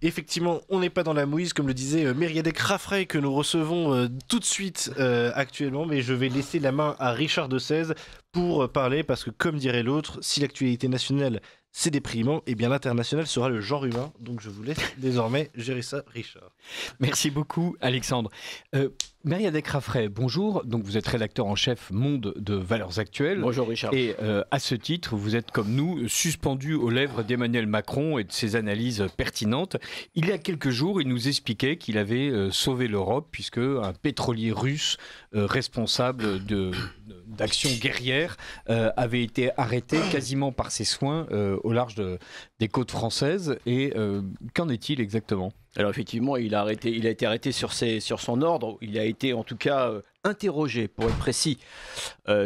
Effectivement, on n'est pas dans la mouise, comme le disait Mériadec Raffray, que nous recevons tout de suite actuellement, mais je vais laisser la main à Richard de 16 pour parler, parce que comme dirait l'autre, si l'actualité nationale c'est déprimant, et bien l'international sera le genre humain. Donc je vous laisse désormais gérer ça, Richard. Merci beaucoup, Alexandre. Mériadec Raffray, bonjour. Donc vous êtes rédacteur en chef Monde de Valeurs Actuelles. Bonjour Richard. Et à ce titre, vous êtes comme nous suspendu aux lèvres d'Emmanuel Macron et de ses analyses pertinentes. Il y a quelques jours, il nous expliquait qu'il avait sauvé l'Europe puisque un pétrolier russe responsable d'actions guerrières avait été arrêté quasiment par ses soins au large des côtes françaises. Et qu'en est-il exactement ? Alors effectivement, il a été arrêté sur son ordre. Il a été en tout cas interrogé, pour être précis,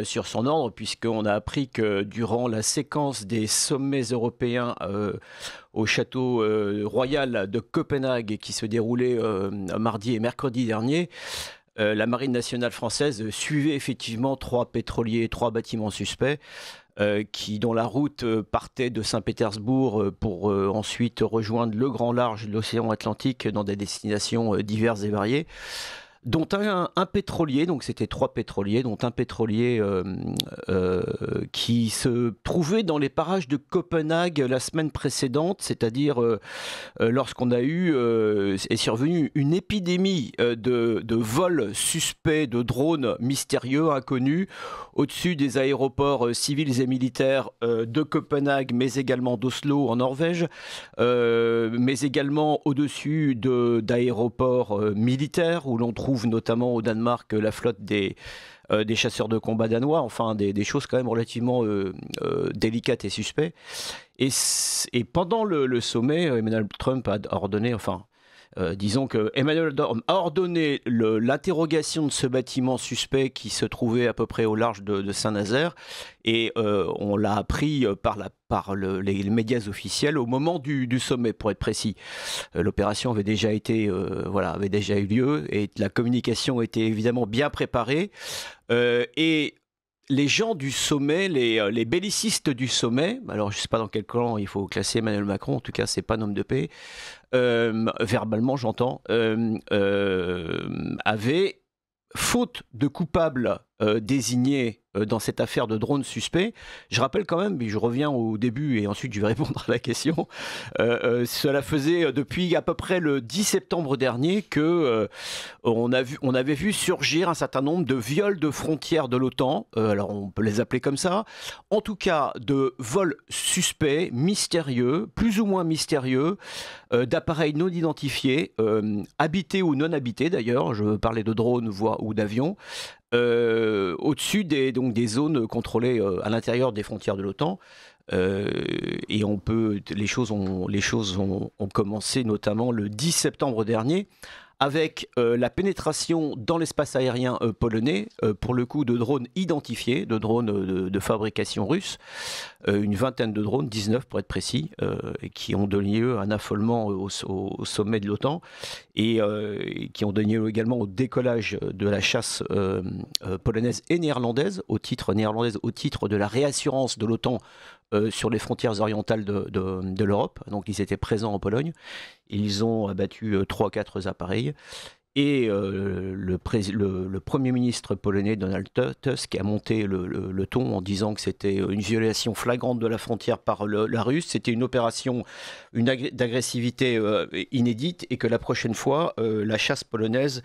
sur son ordre, puisqu'on a appris que durant la séquence des sommets européens au château royal de Copenhague qui se déroulait mardi et mercredi dernier, la marine nationale française suivait effectivement 3 pétroliers, 3 bâtiments suspects, dont la route partait de Saint-Pétersbourg pour ensuite rejoindre le grand large de l'océan Atlantique dans des destinations diverses et variées, dont un pétrolier, donc c'était 3 pétroliers, dont un pétrolier qui se trouvait dans les parages de Copenhague la semaine précédente, c'est-à-dire lorsqu'on a est survenue une épidémie de vols suspects de drones mystérieux, inconnus, au-dessus des aéroports civils et militaires de Copenhague, mais également d'Oslo en Norvège, mais également au-dessus d'aéroports militaires où l'on trouve notamment au Danemark la flotte des chasseurs de combat danois, enfin des choses quand même relativement délicates et suspectes. Et pendant le sommet, Emmanuel Trump a ordonné, disons que Emmanuel a ordonné l'interrogation de ce bâtiment suspect qui se trouvait à peu près au large de Saint-Nazaire, et on l'a appris par les médias officiels au moment du sommet, pour être précis. L'opération avait déjà eu lieu, et la communication était évidemment bien préparée, et les gens du sommet, les bellicistes du sommet, alors je ne sais pas dans quel camp il faut classer Emmanuel Macron, en tout cas c'est pas un homme de paix, verbalement j'entends, avaient, faute de coupables désignés dans cette affaire de drone suspect, je rappelle quand même, mais je reviens au début et ensuite je vais répondre à la question, cela faisait depuis à peu près le 10 septembre dernier que on avait vu surgir un certain nombre de viols de frontières de l'OTAN, alors on peut les appeler comme ça, en tout cas de vols suspects, mystérieux, plus ou moins mystérieux, d'appareils non identifiés, habités ou non habités d'ailleurs, je parlais de drones ou d'avions, au-dessus des zones contrôlées à l'intérieur des frontières de l'OTAN. Et les choses ont commencé notamment le 10 septembre dernier avec la pénétration dans l'espace aérien polonais, pour le coup de drones identifiés, de drones de fabrication russe, une vingtaine de drones, 19 pour être précis, qui ont donné lieu à un affolement au sommet de l'OTAN, et qui ont donné lieu également au décollage de la chasse polonaise et néerlandaise, au titre de la réassurance de l'OTAN sur les frontières orientales de l'Europe. Donc ils étaient présents en Pologne. Ils ont abattu 3-4 appareils. Et le Premier ministre polonais, Donald Tusk, a monté le ton en disant que c'était une violation flagrante de la frontière par la Russe. C'était une opération d'agressivité inédite, et que la prochaine fois, la chasse polonaise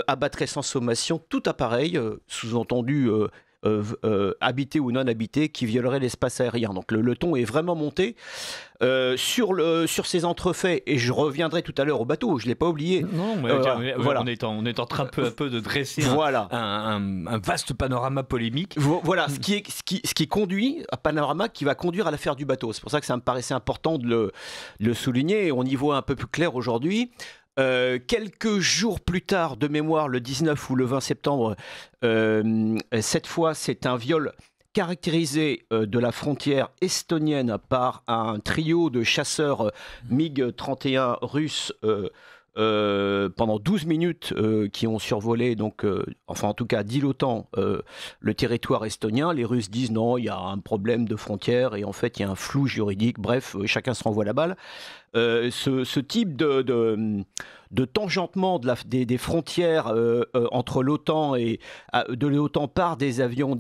abattrait sans sommation tout appareil, sous-entendu habité ou non habité, qui violerait l'espace aérien. Donc le ton est vraiment monté sur ces entrefaits, et je reviendrai tout à l'heure au bateau, je ne l'ai pas oublié. Non, mais voilà. On est en train peu à peu de dresser un vaste panorama polémique. Voilà, ce qui conduit, un panorama qui va conduire à l'affaire du bateau. C'est pour ça que ça me paraissait important de le souligner, et on y voit un peu plus clair aujourd'hui. Quelques jours plus tard, de mémoire, le 19 ou le 20 septembre, cette fois, c'est un viol caractérisé de la frontière estonienne par un trio de chasseurs MiG-31 russes pendant 12 minutes, qui ont survolé, en tout cas, dit l'OTAN, le territoire estonien. Les Russes disent non, il y a un problème de frontière, et en fait, il y a un flou juridique. Bref, chacun se renvoie la balle. ce type de tangentement des frontières entre l'OTAN et de l'OTAN par des avions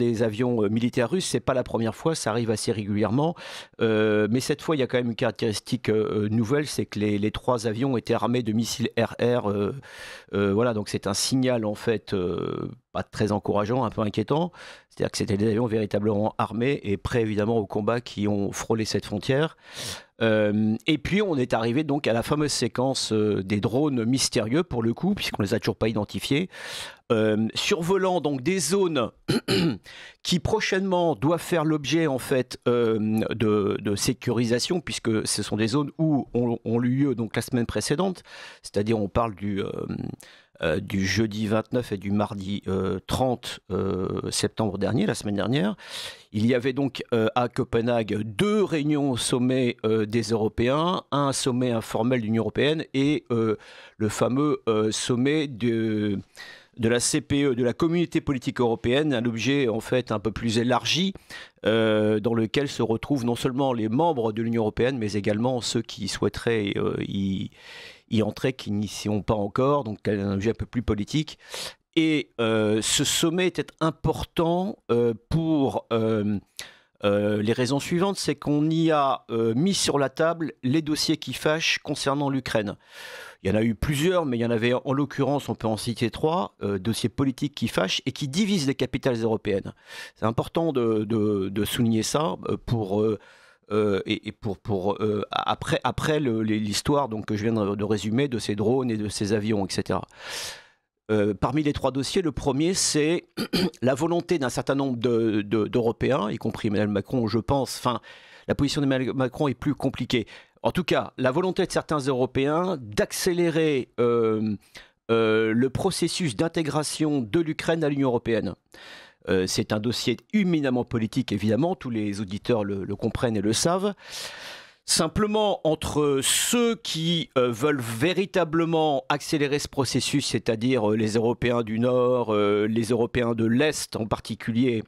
militaires russes, c'est pas la première fois, ça arrive assez régulièrement. Mais cette fois, il y a quand même une caractéristique nouvelle, c'est que les 3 avions étaient armés de missiles RR. Voilà, donc c'est un signal en fait pas très encourageant, un peu inquiétant. C'est-à-dire que c'était des avions véritablement armés et prêts évidemment au combat qui ont frôlé cette frontière. Et puis on est arrivé donc à la fameuse séquence des drones mystérieux pour le coup, puisqu'on les a toujours pas identifiés, survolant donc des zones qui prochainement doivent faire l'objet en fait de sécurisation, puisque ce sont des zones où ont eu lieu donc la semaine précédente, c'est-à-dire on parle du jeudi 29 et du mardi 30 septembre dernier, la semaine dernière. Il y avait donc à Copenhague 2 réunions au sommet des Européens, un sommet informel de l'Union européenne et le fameux sommet de la CPE, de la Communauté politique européenne, un objet en fait un peu plus élargi dans lequel se retrouvent non seulement les membres de l'Union européenne, mais également ceux qui souhaiteraient y entrer, qui n'y sont pas encore, donc un objet un peu plus politique. Et ce sommet était important pour les raisons suivantes, c'est qu'on y a mis sur la table les dossiers qui fâchent concernant l'Ukraine. Il y en a eu plusieurs, mais il y en avait en l'occurrence, on peut en citer 3, dossiers politiques qui fâchent et qui divisent les capitales européennes. C'est important de souligner ça après l'histoire donc, que je viens de résumer de ces drones et de ces avions, etc. Parmi les 3 dossiers, le premier, c'est la volonté d'un certain nombre d'Européens, y compris Emmanuel Macron, je pense. Enfin, la position d'Emmanuel Macron est plus compliquée. En tout cas, la volonté de certains Européens d'accélérer le processus d'intégration de l'Ukraine à l'Union européenne. C'est un dossier éminemment politique, évidemment, tous les auditeurs le comprennent et le savent. Simplement, entre ceux qui veulent véritablement accélérer ce processus, c'est-à-dire les Européens du Nord, les Européens de l'Est en particulier,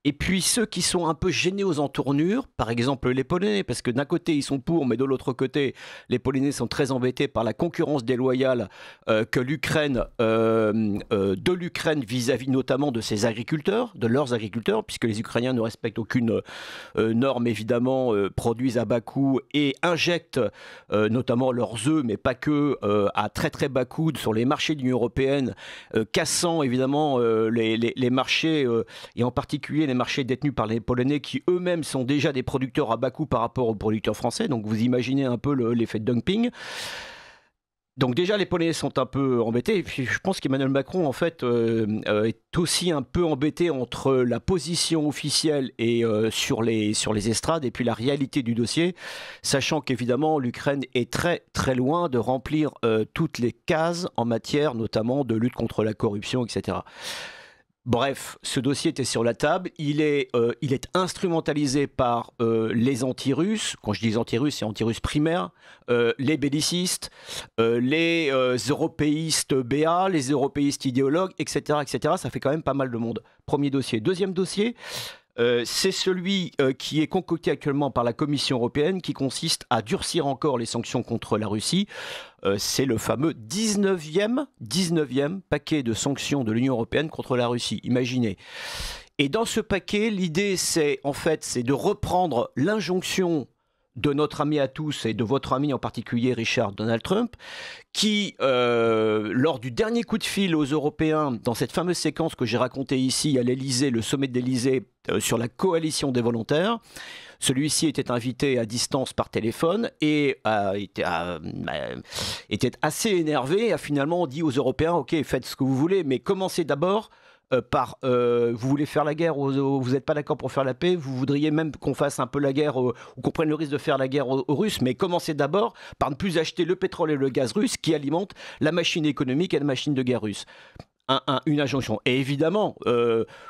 et puis ceux qui sont un peu gênés aux entournures, par exemple les Polonais, parce que d'un côté ils sont pour, mais de l'autre côté, les Polonais sont très embêtés par la concurrence déloyale que l'Ukraine, de l'Ukraine vis-à-vis notamment de ses agriculteurs, de leurs agriculteurs, puisque les Ukrainiens ne respectent aucune norme évidemment, produisent à bas coût et injectent notamment leurs œufs, mais pas que, à très très bas coût sur les marchés de l'Union européenne, cassant évidemment les marchés et en particulier les marchés détenus par les Polonais qui eux-mêmes sont déjà des producteurs à bas coût par rapport aux producteurs français. Donc vous imaginez un peu l'effet de dumping. Donc déjà les Polonais sont un peu embêtés et puis je pense qu'Emmanuel Macron en fait est aussi un peu embêté entre la position officielle et sur les estrades et puis la réalité du dossier, sachant qu'évidemment l'Ukraine est très très loin de remplir toutes les cases en matière notamment de lutte contre la corruption, etc. Bref, ce dossier était sur la table, il est instrumentalisé par les anti-russes, quand je dis anti-russes, c'est anti-russes primaires, les bellicistes, les européistes BA, les européistes idéologues, etc., etc. Ça fait quand même pas mal de monde. Premier dossier. Deuxième dossier, c'est celui qui est concocté actuellement par la Commission européenne, qui consiste à durcir encore les sanctions contre la Russie. C'est le fameux 19e paquet de sanctions de l'Union européenne contre la Russie. Imaginez. Et dans ce paquet, l'idée, c'est de reprendre l'injonction de notre ami à tous et de votre ami en particulier Richard, Donald Trump, qui, lors du dernier coup de fil aux Européens, dans cette fameuse séquence que j'ai racontée ici à l'Elysée, le sommet de l'Elysée, sur la coalition des volontaires, celui-ci était invité à distance par téléphone et était assez énervé et a finalement dit aux Européens « Ok, faites ce que vous voulez, mais commencez d'abord vous voulez faire la guerre, vous n'êtes pas d'accord pour faire la paix, vous voudriez même qu'on fasse un peu la guerre ou qu'on prenne le risque de faire la guerre aux Russes, mais commencez d'abord par ne plus acheter le pétrole et le gaz russe qui alimentent la machine économique et la machine de guerre russe. » une injonction. Et évidemment,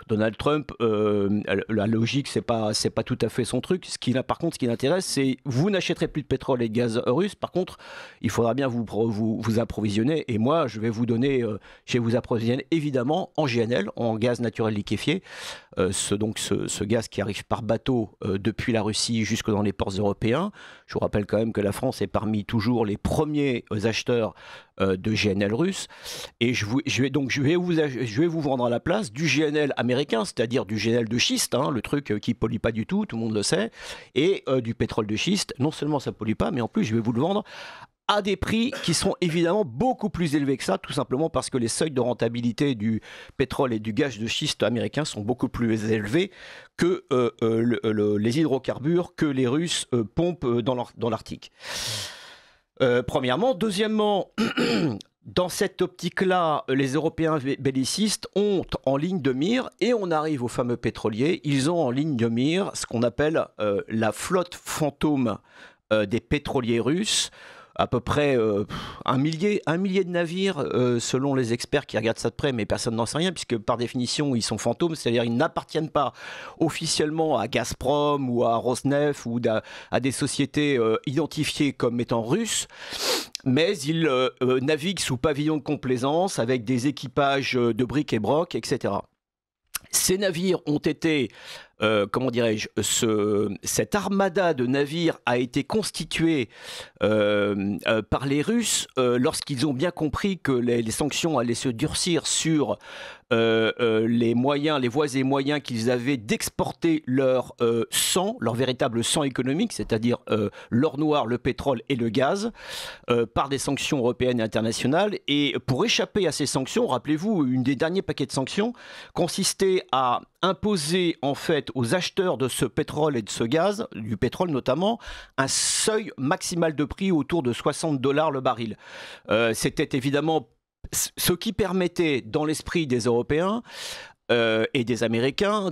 Donald Trump, la logique, c'est pas tout à fait son truc. Par contre, ce qui l'intéresse, c'est vous n'achèterez plus de pétrole et de gaz russe. Par contre, il faudra bien vous approvisionner. Et moi, je vais vous approvisionner évidemment en GNL, en gaz naturel liquéfié. Ce gaz qui arrive par bateau depuis la Russie jusque dans les ports européens. Je vous rappelle quand même que la France est parmi toujours les premiers acheteurs de GNL russe. Et je vais vous vendre à la place du GNL américain, c'est-à-dire du GNL de schiste, le truc qui ne pollue pas du tout le monde le sait, et du pétrole de schiste. Non seulement ça ne pollue pas, mais en plus je vais vous le vendre à des prix qui sont évidemment beaucoup plus élevés que ça, tout simplement parce que les seuils de rentabilité du pétrole et du gaz de schiste américain sont beaucoup plus élevés que les hydrocarbures que les Russes pompent dans l'Arctique. Premièrement. Deuxièmement, dans cette optique-là, les Européens bellicistes ont en ligne de mire, et on arrive aux fameux pétroliers, ils ont en ligne de mire ce qu'on appelle la flotte fantôme des pétroliers russes. À peu près un millier de navires, selon les experts qui regardent ça de près, mais personne n'en sait rien, puisque par définition, ils sont fantômes, c'est-à-dire ils n'appartiennent pas officiellement à Gazprom ou à Rosneft ou à des sociétés identifiées comme étant russes, mais ils naviguent sous pavillon de complaisance avec des équipages de bric et broc, etc. Ces navires ont été, cette armada de navires a été constituée par les Russes lorsqu'ils ont bien compris que les sanctions allaient se durcir sur les voies et moyens qu'ils avaient d'exporter leur sang, leur véritable sang économique, c'est-à-dire l'or noir, le pétrole et le gaz, par des sanctions européennes et internationales. Et pour échapper à ces sanctions, rappelez-vous, une des derniers paquets de sanctions consistait à imposer en fait aux acheteurs de ce pétrole et de ce gaz, du pétrole notamment, un seuil maximal de prix autour de $60 le baril. C'était évidemment ce qui permettait, dans l'esprit des Européens et des Américains,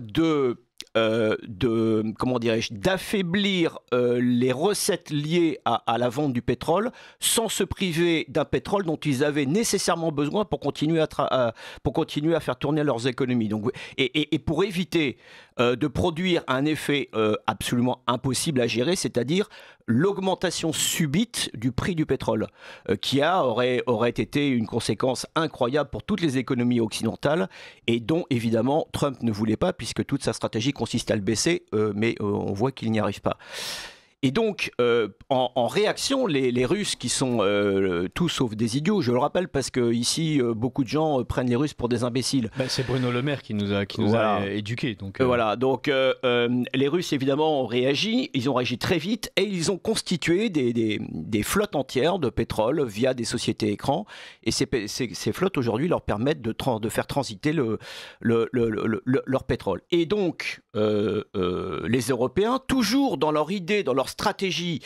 d'affaiblir les recettes liées à la vente du pétrole sans se priver d'un pétrole dont ils avaient nécessairement besoin pour continuer à faire tourner leurs économies. Donc, et pour éviter de produire un effet absolument impossible à gérer, c'est-à-dire l'augmentation subite du prix du pétrole, qui aurait été une conséquence incroyable pour toutes les économies occidentales et dont évidemment Trump ne voulait pas, puisque toute sa stratégie consiste à le baisser, mais on voit qu'il n'y arrive pas. Et donc, en réaction, les Russes, qui sont tout sauf des idiots, je le rappelle parce que ici, beaucoup de gens prennent les Russes pour des imbéciles. C'est Bruno Le Maire qui nous a éduqués. Donc, Voilà, donc les Russes, évidemment, ont réagi. Ils ont réagi très vite et ils ont constitué des flottes entières de pétrole via des sociétés écrans. Et ces flottes, aujourd'hui, leur permettent de faire transiter leur pétrole. Et donc, les Européens, toujours dans leur idée, dans leur stratégie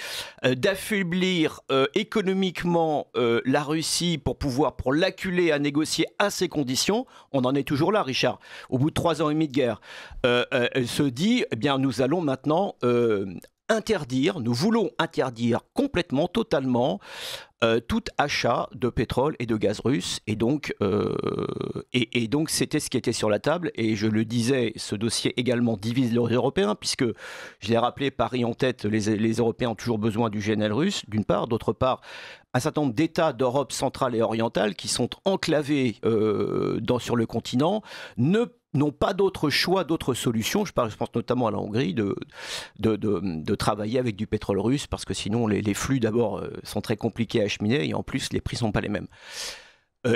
d'affaiblir économiquement la Russie pour l'acculer à négocier à ses conditions, on en est toujours là, Richard. Au bout de 3 ans et demi de guerre, elle se dit, eh bien, nous allons maintenant nous voulons interdire complètement, totalement, tout achat de pétrole et de gaz russe. Et donc, c'était ce qui était sur la table. Et je le disais, ce dossier également divise les Européens, puisque, je l'ai rappelé, Paris en tête, les Européens ont toujours besoin du GNL russe, d'une part. D'autre part, un certain nombre d'États d'Europe centrale et orientale qui sont enclavés sur le continent n'ont pas d'autre choix, d'autre solution. Je pense notamment à la Hongrie, de travailler avec du pétrole russe, parce que sinon les flux d'abord sont très compliqués à acheminer, et en plus les prix ne sont pas les mêmes.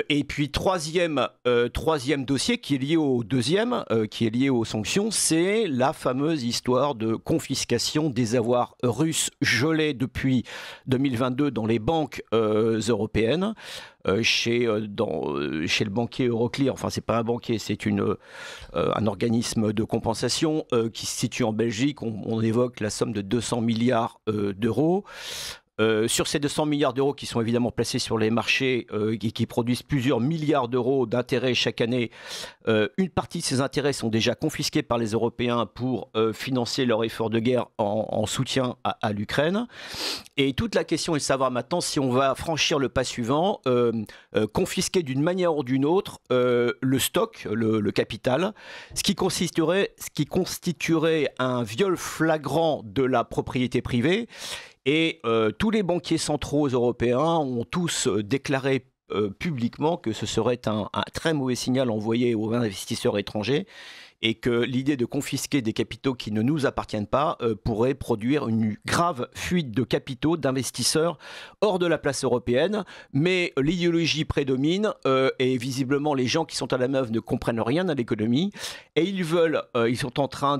Et puis troisième dossier qui est lié au deuxième, qui est lié aux sanctions, c'est la fameuse histoire de confiscation des avoirs russes gelés depuis 2022 dans les banques européennes. Chez le banquier Euroclear, enfin c'est pas un banquier, c'est un organisme de compensation qui se situe en Belgique. On évoque la somme de 200 milliards d'euros. Sur ces 200 milliards d'euros qui sont évidemment placés sur les marchés et qui produisent plusieurs milliards d'euros d'intérêts chaque année, une partie de ces intérêts sont déjà confisqués par les Européens pour financer leur effort de guerre en soutien à l'Ukraine. Et toute la question est de savoir maintenant si on va franchir le pas suivant, confisquer d'une manière ou d'une autre le stock, le capital, ce qui constituerait un viol flagrant de la propriété privée. Et tous les banquiers centraux européens ont tous déclaré publiquement que ce serait un très mauvais signal envoyé aux investisseurs étrangers et que l'idée de confisquer des capitaux qui ne nous appartiennent pas pourrait produire une grave fuite de capitaux d'investisseurs hors de la place européenne. Mais l'idéologie prédomine et visiblement les gens qui sont à la manœuvre ne comprennent rien à l'économie et ils sont en train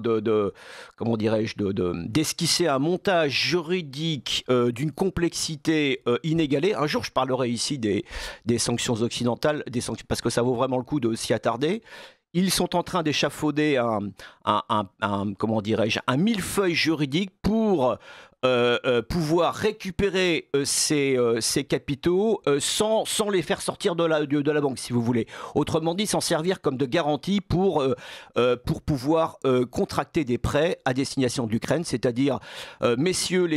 d'esquisser un montage juridique d'une complexité inégalée. Un jour, je parlerai ici des sanctions occidentales, parce que ça vaut vraiment le coup de s'y attarder. Ils sont en train d'échafauder un millefeuille juridique pour pouvoir récupérer ces capitaux sans les faire sortir de la banque, si vous voulez. Autrement dit, s'en servir comme de garantie pour pouvoir contracter des prêts à destination de l'Ukraine, c'est-à-dire, messieurs,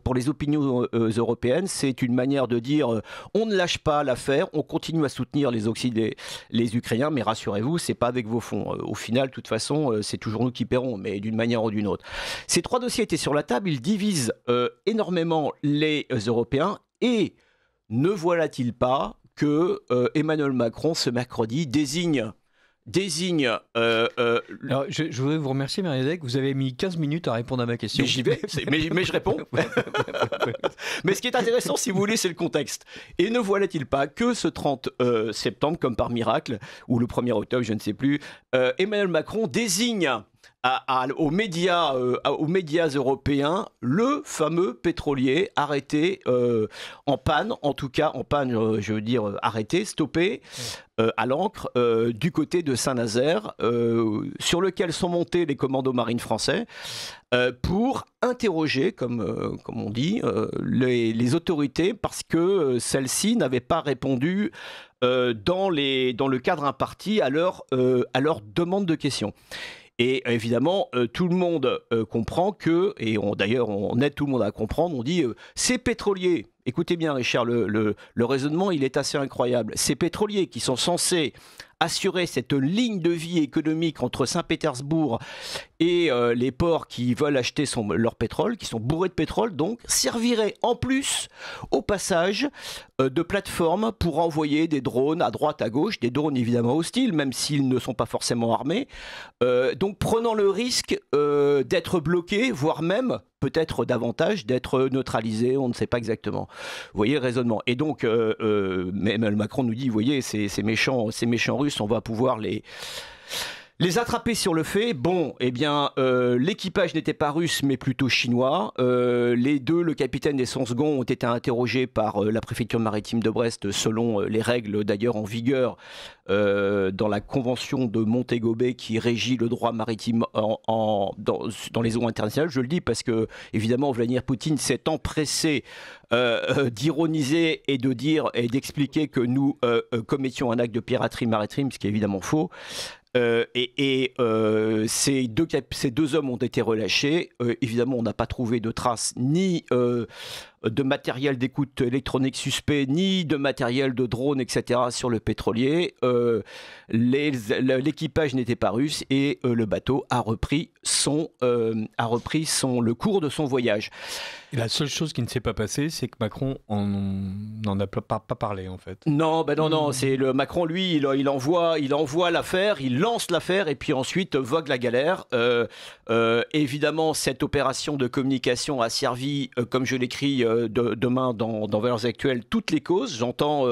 pour les opinions européennes, c'est une manière de dire on ne lâche pas l'affaire, on continue à soutenir les Ukrainiens, mais rassurez-vous, c'est pas avec vos fonds. Au final, de toute façon, c'est toujours nous qui paierons, mais d'une manière ou d'une autre. Ces trois dossiers sur la table, ils divisent énormément les Européens et ne voilà-t-il pas que Emmanuel Macron ce mercredi désigne Alors, je voudrais vous remercier, Mériadec. Vous avez mis 15 minutes à répondre à ma question. Mais j'y vais, mais je réponds. Mais ce qui est intéressant, si vous voulez, c'est le contexte. Et ne voilà-t-il pas que ce 30 septembre, comme par miracle, ou le 1er octobre, je ne sais plus, Emmanuel Macron désigne aux médias européens le fameux pétrolier arrêté en panne, en tout cas en panne, je veux dire arrêté, stoppé à l'ancre du côté de Saint-Nazaire, sur lequel sont montés les commandos marines français pour interroger, comme on dit, les autorités parce que celles-ci n'avaient pas répondu dans le cadre imparti à leur demande de questions. Et évidemment, tout le monde comprend que, et d'ailleurs on aide tout le monde à comprendre, on dit ces pétroliers, écoutez bien Richard, le raisonnement il est assez incroyable, ces pétroliers qui sont censés assurer cette ligne de vie économique entre Saint-Pétersbourg et les ports qui veulent acheter leur pétrole, qui sont bourrés de pétrole, donc serviraient en plus au passage de plateformes pour envoyer des drones à droite, à gauche, des drones évidemment hostiles, même s'ils ne sont pas forcément armés, donc prenant le risque d'être bloqués, voire même peut-être davantage d'être neutralisés, on ne sait pas exactement. Vous voyez le raisonnement. Et donc, Emmanuel Macron nous dit, vous voyez, ces méchants Russes, on va pouvoir les attraper sur le fait. Bon, eh bien, l'équipage n'était pas russe, mais plutôt chinois. Les deux, le capitaine et son second, ont été interrogés par la préfecture maritime de Brest, selon les règles d'ailleurs en vigueur dans la convention de Montego Bay qui régit le droit maritime dans les eaux internationales. Je le dis parce que, évidemment, Vladimir Poutine s'est empressé d'ironiser et de dire et d'expliquer que nous commettions un acte de piraterie maritime, ce qui est évidemment faux. Ces deux hommes ont été relâchés. Évidemment, on n'a pas trouvé de traces ni de matériel d'écoute électronique suspect, ni de matériel de drone, etc. sur le pétrolier. L'équipage n'était pas russe et le bateau a repris le cours de son voyage. Et la seule chose qui ne s'est pas passée, c'est que Macron n'en a pas parlé en fait. Non, c'est le Macron, lui, il envoie l'affaire, il lance l'affaire et puis ensuite vogue la galère. Évidemment, cette opération de communication a servi, comme je l'écris demain dans Valeurs Actuelles, toutes les causes. J'entends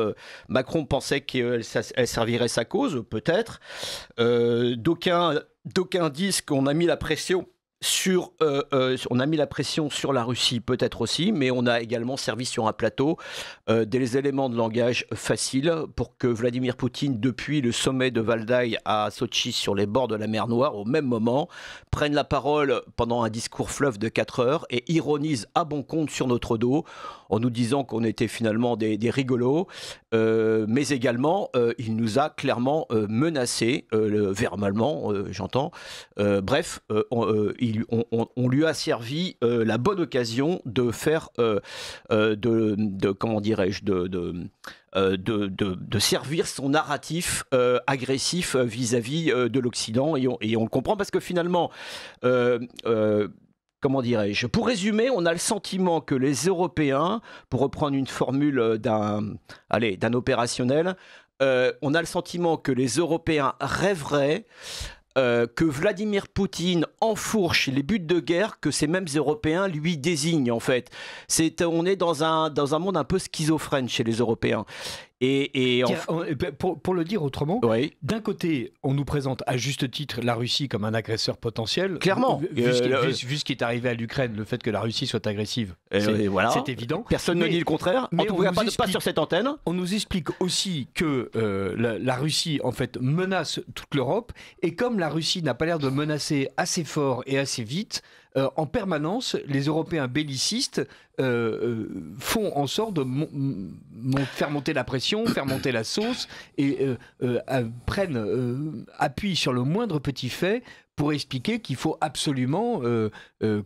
Macron pensait qu'elle servirait sa cause, peut-être. D'aucuns disent qu'on a mis la pression on a mis la pression sur la Russie, peut-être aussi, mais on a également servi sur un plateau des éléments de langage faciles pour que Vladimir Poutine, depuis le sommet de Valdai à Sotchi sur les bords de la mer Noire, au même moment, prenne la parole pendant un discours fleuve de 4 heures et ironise à bon compte sur notre dos en nous disant qu'on était finalement des rigolos, mais également il nous a clairement menacés, verbalement, j'entends. Bref, on lui a servi la bonne occasion de faire, comment dirais-je, de servir son narratif agressif vis-à-vis de l'Occident, et on le comprend parce que finalement, comment dirais-je, pour résumer, on a le sentiment que les Européens, pour reprendre une formule d'un opérationnel, on a le sentiment que les Européens rêveraient que Vladimir Poutine enfourche les buts de guerre que ces mêmes Européens lui désignent, en fait. On est dans un monde un peu schizophrène chez les Européens. Pour le dire autrement, oui. D'un côté, on nous présente à juste titre la Russie comme un agresseur potentiel. Clairement. Vu ce qui est arrivé à l'Ukraine, le fait que la Russie soit agressive, c'est évident. Personne ne dit le contraire. Mais en tout cas, pas sur cette antenne. On nous explique aussi que la Russie, en fait, menace toute l'Europe. Et comme la Russie n'a pas l'air de menacer assez fort et assez vite, en permanence, les Européens bellicistes font en sorte de faire monter la pression, faire monter la sauce et prennent appui sur le moindre petit fait pour expliquer qu'il faut absolument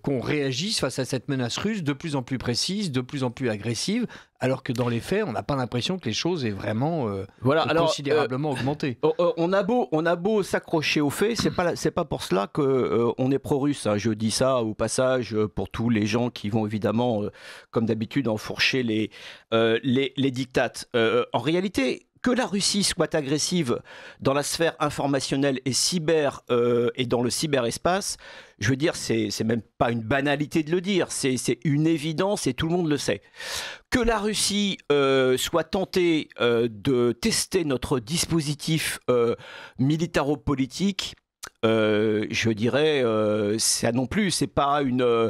qu'on réagisse face à cette menace russe de plus en plus précise, de plus en plus agressive, alors que dans les faits, on n'a pas l'impression que les choses aient vraiment considérablement augmenté. On a beau s'accrocher aux faits, c'est pas pour cela qu'on est pro-russe. Hein. Je dis ça au passage pour tous les gens qui vont évidemment, comme d'habitude, enfourcher les dictates. En réalité, que la Russie soit agressive dans la sphère informationnelle et cyber et dans le cyberespace, je veux dire, c'est même pas une banalité de le dire, c'est une évidence et tout le monde le sait. Que la Russie soit tentée de tester notre dispositif militaro-politique, je dirais, ça non plus, c'est pas une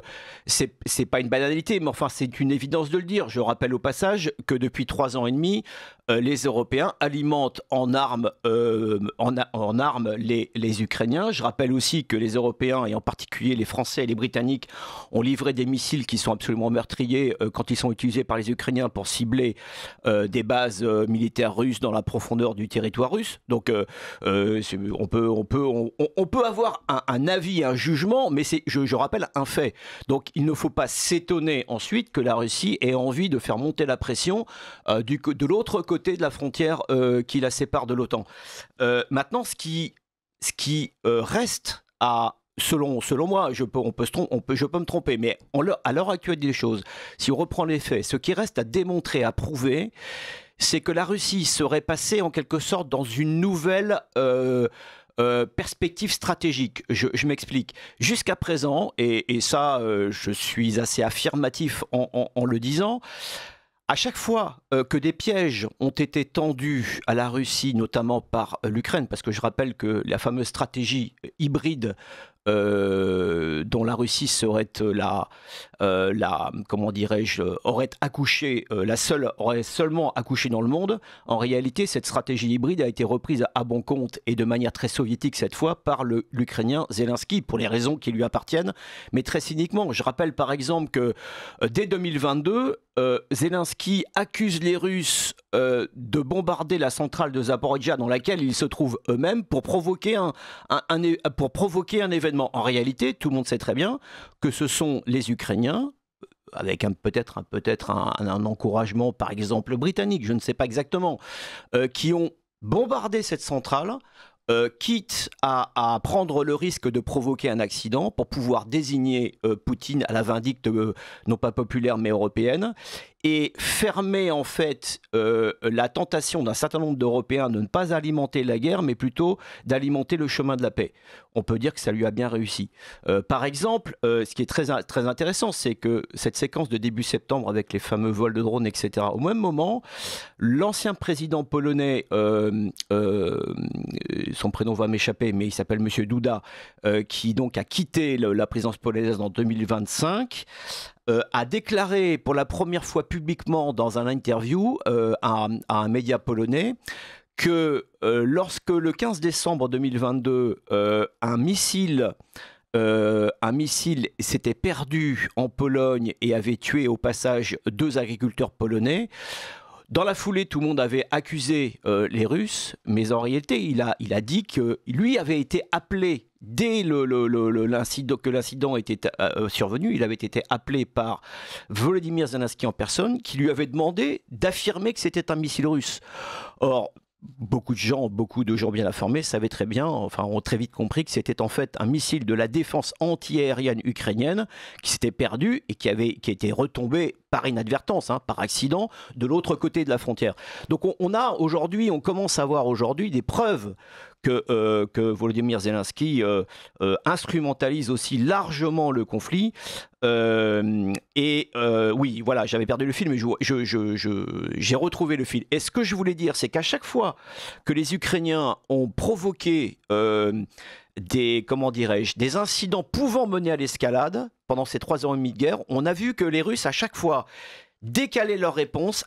banalité, mais enfin c'est une évidence de le dire. Je rappelle au passage que depuis 3 ans et demi, les Européens alimentent en armes les Ukrainiens. Je rappelle aussi que les Européens, et en particulier les Français et les Britanniques, ont livré des missiles qui sont absolument meurtriers quand ils sont utilisés par les Ukrainiens pour cibler des bases militaires russes dans la profondeur du territoire russe. Donc on peut avoir un avis, un jugement, mais je rappelle un fait. Donc il ne faut pas s'étonner ensuite que la Russie ait envie de faire monter la pression de l'autre côté de la frontière qui la sépare de l'OTAN. Maintenant, ce qui reste à... Selon moi, je peux me tromper, mais à l'heure actuelle des choses, si on reprend les faits, ce qui reste à démontrer, à prouver, c'est que la Russie serait passée en quelque sorte dans une nouvelle perspective stratégique. Je m'explique. Jusqu'à présent, et ça, je suis assez affirmatif en le disant, à chaque fois que des pièges ont été tendus à la Russie, notamment par l'Ukraine, parce que je rappelle que la fameuse stratégie hybride dont la Russie serait aurait accouché, aurait seulement accouché dans le monde. En réalité, cette stratégie hybride a été reprise à bon compte et de manière très soviétique cette fois par l'Ukrainien Zelensky pour les raisons qui lui appartiennent, mais très cyniquement. Je rappelle par exemple que dès 2022, Zelensky accuse les Russes de bombarder la centrale de Zaporijia dans laquelle ils se trouvent eux-mêmes pour provoquer un événement. En réalité, tout le monde sait très bien que ce sont les Ukrainiens, avec peut-être un encouragement par exemple britannique, je ne sais pas exactement, qui ont bombardé cette centrale, quitte à prendre le risque de provoquer un accident pour pouvoir désigner Poutine à la vindicte non pas populaire mais européenne, et fermer en fait la tentation d'un certain nombre d'Européens de ne pas alimenter la guerre, mais plutôt d'alimenter le chemin de la paix. On peut dire que ça lui a bien réussi. Par exemple, ce qui est très intéressant, c'est que cette séquence de début septembre avec les fameux vols de drones, etc., au même moment, l'ancien président polonais, son prénom va m'échapper, mais il s'appelle Monsieur Duda, qui donc a quitté la présidence polonaise en 2025, a déclaré pour la première fois publiquement dans un interview à un média polonais que lorsque le 15 décembre 2022, un missile s'était perdu en Pologne et avait tué au passage 2 agriculteurs polonais. Dans la foulée, tout le monde avait accusé les Russes, mais en réalité, il a dit que lui avait été appelé dès que l'incident était survenu. Il avait été appelé par Volodymyr Zelensky en personne, qui lui avait demandé d'affirmer que c'était un missile russe. Or, beaucoup de gens bien informés savaient très bien, enfin ont très vite compris que c'était en fait un missile de la défense anti-aérienne ukrainienne qui s'était perdu et qui était retombé par inadvertance, par accident, de l'autre côté de la frontière. Donc on commence à voir aujourd'hui des preuves que Volodymyr Zelensky instrumentalise aussi largement le conflit. Oui, voilà, j'avais perdu le fil, mais j'ai retrouvé le fil. Et ce que je voulais dire, c'est qu'à chaque fois que les Ukrainiens ont provoqué des incidents pouvant mener à l'escalade pendant ces 3 ans et demi de guerre, on a vu que les Russes, à chaque fois, décalaient leur réponse,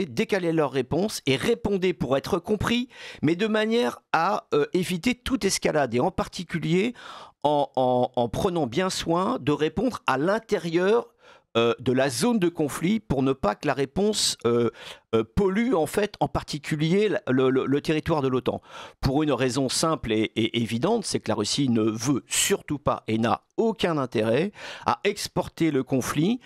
décalaient leur réponse et répondaient pour être compris, mais de manière à éviter toute escalade, et en particulier en prenant bien soin de répondre à l'intérieur de la zone de conflit pour ne pas que la réponse pollue en fait en particulier le territoire de l'OTAN. Pour une raison simple et évidente, c'est que la Russie ne veut surtout pas et n'a aucun intérêt à exporter le conflit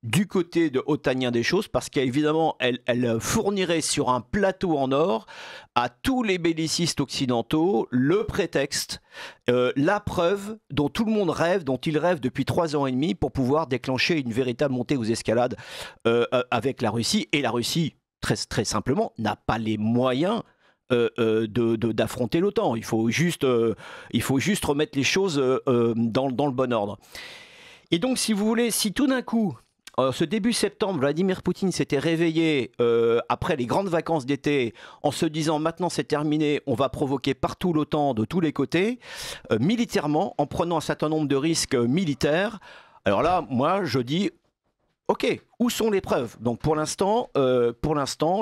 du côté de otanien des choses, parce qu'évidemment, elle fournirait sur un plateau en or à tous les bellicistes occidentaux le prétexte, la preuve dont tout le monde rêve, dont ils rêvent depuis 3 ans et demi pour pouvoir déclencher une véritable montée aux escalades avec la Russie. Et la Russie, très, très simplement, n'a pas les moyens d'affronter l'OTAN. Il faut juste remettre les choses dans le bon ordre. Et donc, si vous voulez, si tout d'un coup, ce début septembre, Vladimir Poutine s'était réveillé après les grandes vacances d'été en se disant maintenant c'est terminé, on va provoquer partout l'OTAN de tous les côtés, militairement, en prenant un certain nombre de risques militaires. Alors là, moi je dis, ok, où sont les preuves? Donc pour l'instant,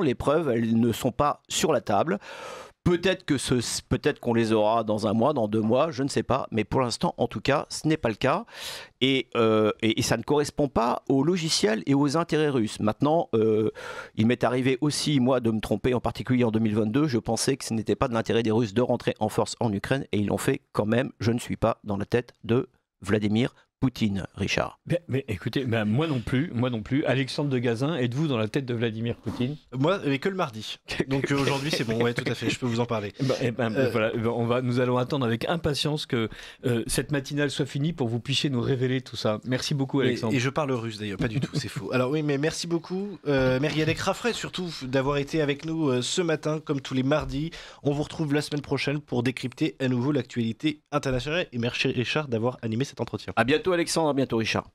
les preuves, elles ne sont pas sur la table. Peut-être qu'on les aura dans 1 mois, dans 2 mois, je ne sais pas. Mais pour l'instant, en tout cas, ce n'est pas le cas. Et ça ne correspond pas aux logiciels et aux intérêts russes. Maintenant, il m'est arrivé aussi, moi, de me tromper, en particulier en 2022. Je pensais que ce n'était pas de l'intérêt des Russes de rentrer en force en Ukraine. Et ils l'ont fait quand même. Je ne suis pas dans la tête de Vladimir Poutine, Richard. Mais écoutez, moi non plus. Alexandre de Gazin, êtes-vous dans la tête de Vladimir Poutine? Moi, mais que le mardi. Donc aujourd'hui, c'est bon, ouais, tout à fait, je peux vous en parler. Voilà, nous allons attendre avec impatience que cette matinale soit finie pour que vous puissiez nous révéler tout ça. Merci beaucoup, Alexandre. Et je parle russe d'ailleurs, pas du tout, c'est faux. Alors oui, mais merci beaucoup, Mériadec Raffray, surtout d'avoir été avec nous ce matin, comme tous les mardis. On vous retrouve la semaine prochaine pour décrypter à nouveau l'actualité internationale. Et merci Richard d'avoir animé cet entretien. À bientôt Alexandre, à bientôt Richard.